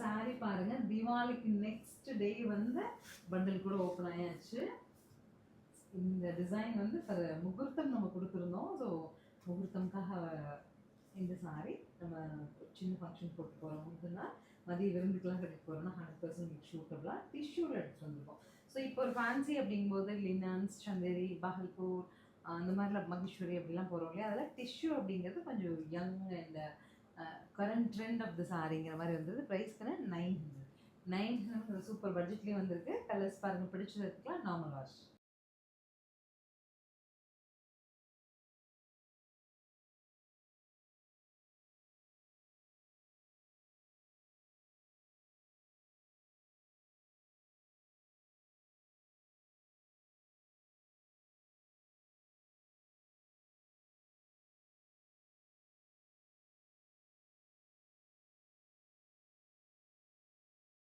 Sorry பாருங்க, தீபாவளிக்கு next day வந்து பண்டில் கூட ஓப்பன் ஆயாச்சு. இந்த டிசைன் வந்து முகூர்த்தம் நம்ம கொடுத்துருந்தோம். ஸோ முகூர்த்தம்காக இந்த சாரி நம்ம சின்ன ஃபங்க்ஷன் போட்டு போகிறோம்னா மதிய விருந்துக்கெல்லாம் கட்டிட்டு போகிறோம்னா 100% ஷூட்டபுளாக டிஷ்யூவில் எடுத்துகிட்டு வந்திருக்கோம். ஸோ இப்போ ஒரு ஃபேன்சி அப்படிங்கும்போது லினன்ஸ், சந்தேரி, பஹல்பூர் அந்த மாதிரிலாம் மகேஸ்வரி அப்படிலாம் போகிறோம் இல்லையா, அதெல்லாம் டிஷ்யூ அப்படிங்கிறது கொஞ்சம் young and current trend of the சாரிங்கிற மாதிரி வந்தது. ப்ரைஸ்க்குன்னு 900 சூப்பர் பட்ஜெட்லேயும் வந்திருக்கு. கலர்ஸ் பாருங்கள், பிடிச்சது எடுத்துக்கலாம். Normal wash.